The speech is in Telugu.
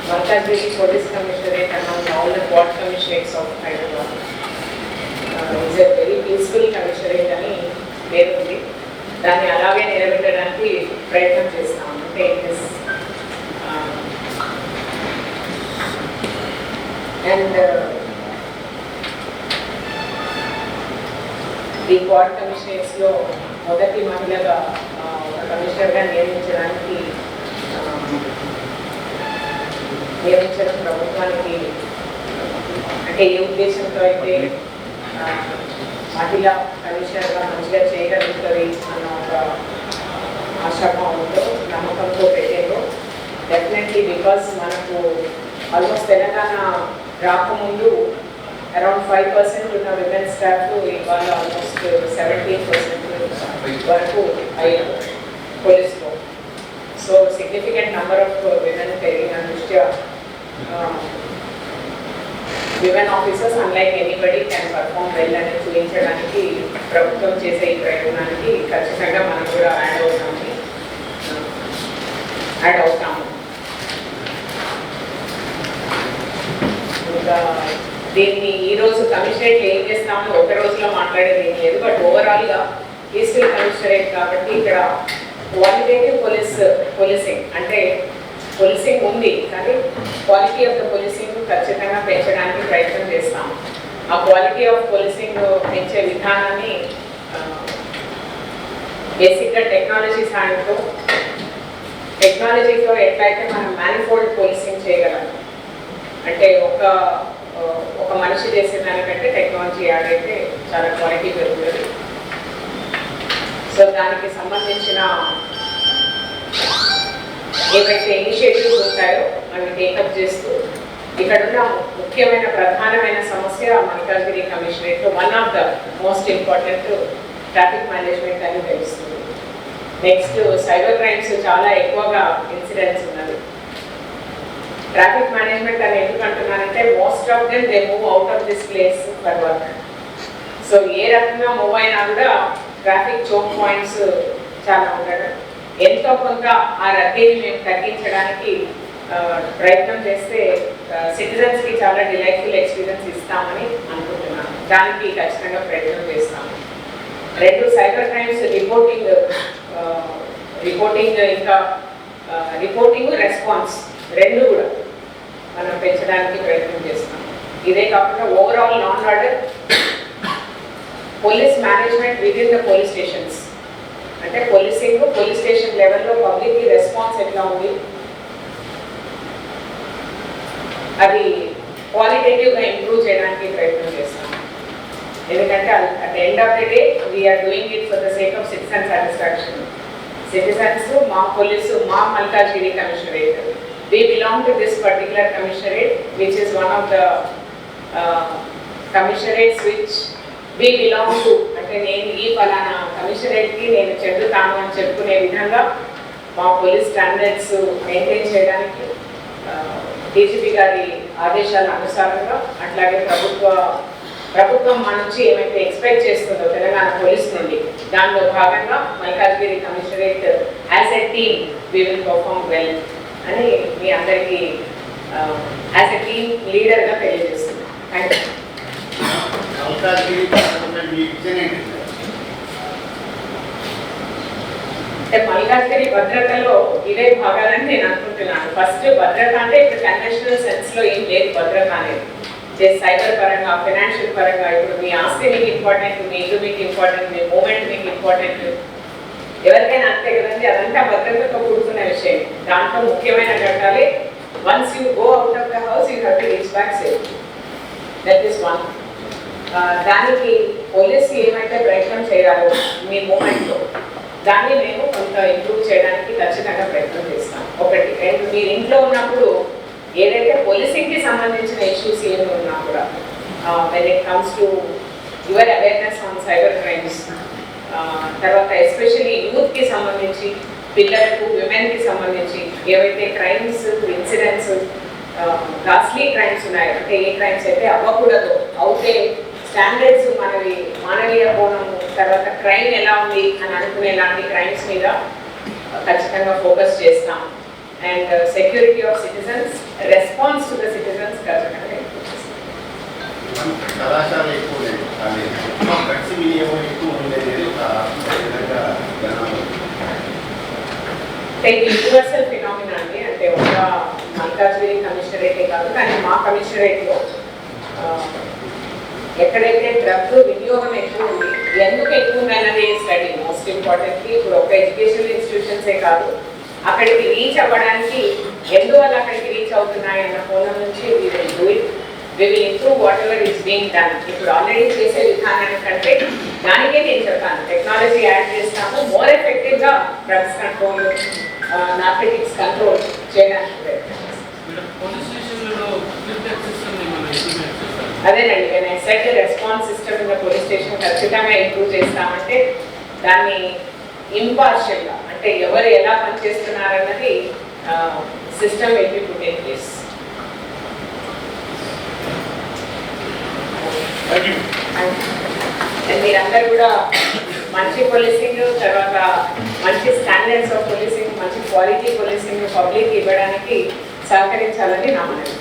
Malkajgiri Police Commissionerate among all the ward commissionerates of Hyderabad. It's a very peaceful commissionerate అని పేరు ఉంది. దాన్ని అలాగే నిలబెట్టడానికి ప్రయత్నం చేస్తాం. అంటే అండ్ ఈ వార్డ్ కమిషనరేట్స్లో మొదటి మహిళగా ఒక కమిషనర్గా నియమించడం ప్రభుత్వానికి అంటే ఏ ఉద్దేశంతో అయితే మహిళా కమిషనర్గా మంచిగా చేయగలుగుతుంది అన్న ఒక ఆశాభావంతో నమ్మకంతో పెట్టేదో డెఫినెట్లీ బికాస్ మనకు ఆల్మోస్ట్ తెలంగాణ రాకముందు అరౌండ్ 5% ఉన్న విమెన్ స్టాఫ్ ఇవాళ ఆల్మోస్ట్ 17% వరకు అయ్యారు పోలీస్లో. So significant number of women పెరిగిన దృష్ట్యా women officers unlike anybody can perform well అని చూపించడానికి ప్రభుత్వం చేసే ఈ ప్రయత్నానికి ఖచ్చితంగా మనం కూడా యాడ్ అవుతాము. ఇంకా దీన్ని ఈరోజు కమిషనరేట్ ఏం చేస్తామని ఒక రోజులో మాట్లాడేది ఏం లేదు. బట్ ఓవరాల్గా ఈస్టర్న్ కమిషనరేట్ కాబట్టి ఇక్కడ క్వాలిటేటివ్ పోలీసింగ్ అంటే పోలీసింగ్ ఉంది, కానీ క్వాలిటీ ఆఫ్ ద పోలీసింగ్ ఖచ్చితంగా పెంచడానికి ప్రయత్నం చేస్తాం. ఆ క్వాలిటీ ఆఫ్ పోలీసింగ్ పెంచే విధానాన్ని బేసిక్గా టెక్నాలజీతో ఎట్లయితే మనం మ్యానిఫోల్డ్ పోలీసింగ్ చేయగలం అంటే ఒక మనిషి చేసే దానికంటే టెక్నాలజీ యాడ్ అయితే చాలా క్వాలిటీ పెరుగుతుంది. సో దానికి సంబంధించిన ఏవైతే ఇనిషియేటివ్స్ ఉంటాయో అవి టేకప్ చేస్తూ ఇక్కడున్న ముఖ్యమైన ప్రధానమైన సమస్య మల్కాజ్గిరి కమిషనరేట్లో one of the most important traffic management అని తెలుస్తుంది. నెక్స్ట్ సైబర్ క్రైమ్స్ చాలా ఎక్కువగా ఇన్సిడెంట్స్ ఉన్నది. ట్రాఫిక్ మేనేజ్మెంట్ అని ఎందుకు అంటున్నానంటే most of them they move out of this place for work. So ఏ రకంగా మూవ్ అయినా కూడా ట్రాఫిక్ చోక్ పాయింట్స్ చాలా ఉండడం, ఎంతో కొంత ఆ రద్దీని మేము తగ్గించడానికి ప్రయత్నం చేస్తే సిటిజన్స్కి చాలా డిలైట్ఫుల్ ఎక్స్పీరియన్స్ ఇస్తామని అనుకుంటున్నాను. దానికి ఖచ్చితంగా ప్రయత్నం చేస్తాము. 2 సైబర్ క్రైమ్స్ రిపోర్టింగ్ ఇంకా రిపోర్టింగ్ రెస్పాన్స్ 2 కూడా మనం పెంచడానికి ప్రయత్నం చేస్తాం. ఇదే కాకుండా overall law and order police management with in the police stations అంటే పోలీస్ స్టేషన్ లెవెల్లో పబ్లిక్కి రెస్పాన్స్ ఎట్లా ఉంది, అది క్వాలిటేటివ్గా ఇంప్రూవ్ చేయడానికి ప్రయత్నం చేస్తాం. ఎందుకంటే at the end of the day we are doing it for the sake of citizen satisfaction. Citizens మా పోలీసు మా Malkajgiri commissionerate we belong to this particular commissionerate which is one of the commissionerates which we belong to అంటే నేను ఈ ఫలానా కమిషనరేట్కి నేను చెందుతాను అని చెప్పుకునే విధంగా మా పోలీస్ స్టాండర్డ్స్ మెయింటైన్ చేయడానికి డీజీపీ గారి ఆదేశాల అనుసారంగా అట్లాగే ప్రభుత్వం మన నుంచి ఏమైతే ఎక్స్పెక్ట్ చేస్తుందో తెలంగాణ పోలీస్ నుండి దానిలో భాగంగా Malkajgiri commissionerate as a team we will perform well అని మీ అందరికీ యాజ్ ఎ టీమ్ లీడర్గా తెలియజేస్తున్నాను. Thank you. అంటే మల్కాజ్గిరి భద్రతలో ఇవే భాగాలని నేను అనుకుంటున్నాను. ఫస్ట్ భద్రత అంటే ఇప్పుడు కన్వెన్షనల్ సెన్స్లో ఏం లేదు భద్రత అనేది. సైబర్ పరంగా, ఫైనాన్షియల్ పరంగా ఇప్పుడు మీ ఆస్తి మీకు ఇంపార్టెంట్, మీ ఇల్లు మీకు ఇంపార్టెంట్, మీ మూమెంట్ మీకు ఇంపార్టెంట్, ఎవరికైనా అంతే కదండి. అదంతా భద్రతతో కూడుకున్న విషయం. దాంట్లో ముఖ్యమైన ఘట్టాలే once you go out of the house you have to reach back safe. That is one. దానికి పోలీసు ఏమైతే ప్రయత్నం చేయాలో మీ మూమెంట్లో దాన్ని మేము కొంత ఇంప్రూవ్ చేయడానికి ఖచ్చితంగా ప్రయత్నం చేస్తాం. 1. 2 మీరు ఇంట్లో ఉన్నప్పుడు ఏదైతే పోలీసింగ్కి సంబంధించిన ఇష్యూస్ ఏమి ఉన్నా కూడా when it comes to your awareness on cyber crimes, తర్వాత ఎస్పెషల్లీ యూత్కి సంబంధించి, పిల్లలకు, విమెన్కి సంబంధించి ఏవైతే క్రైమ్స్, ఇన్సిడెంట్స్, కాస్ట్లీ క్రైమ్స్ ఉన్నాయో అంటే ఏ క్రైమ్స్ అయితే అవ్వకూడదు, అవుతే స్టాండర్డ్స్ మనవి మానవీయ కోణము, తర్వాత క్రైమ్ ఎలా ఉంది అని అనుకునే లాంటి క్రైమ్స్ మీద ఖచ్చితంగా ఫోకస్ చేస్తాం. And security of citizens, response to the citizens ఖచ్చితంగా కళాశాల ఎక్కువ లేదు కానీ డ్రగ్స్ వినియోగం ఎక్కువ ఉండేది యూనివర్సల్ ఫినామినా అండి. అంటే ఒక మల్కాజ్గిరి కమిషనరేటే కాదు, కానీ మా కమిషనరేట్లో ఎక్కడైతే డ్రగ్ వినియోగం ఎక్కువ ఉంది, ఎందుకు ఎక్కువ ఉంది అన్నది స్టడీ మోస్ట్ ఇంపార్టెంట్లీ. ఇప్పుడు ఒక ఎడ్యుకేషనల్ ఇన్స్టిట్యూషన్సే కాదు, అక్కడికి రీచ్ అవ్వడానికి ఎందువల్ల అక్కడికి రీచ్ అవుతున్నాయి అన్న కోణం నుంచి we will improve whatever is being done. ఇప్పుడు ఆల్రెడీ చేసే విధానాన్ని కంటే దానికే నేను చెప్పాను, టెక్నాలజీ యాడ్ చేస్తాము, మోర్ ఎఫెక్టివ్గా డ్రగ్స్ కంట్రోల్, నార్కోటిక్స్ కంట్రోల్ చేయడానికి. అదేనండి, నేను SIT response system in the police station ఖచ్చితంగా ఇంప్రూవ్ చేస్తామంటే దాన్ని ఇంపార్షియల్గా, అంటే ఎవరు ఎలా పనిచేస్తున్నారన్నది system will be put in place. మీరందరూ కూడా మంచి పోలీసింగ్, తర్వాత మంచి స్టాండర్డ్స్ ఆఫ్ పోలీసింగ్, మంచి క్వాలిటీ పోలీసింగ్ పబ్లిక్ ఇవ్వడానికి సహకరించాలని నా మనవి.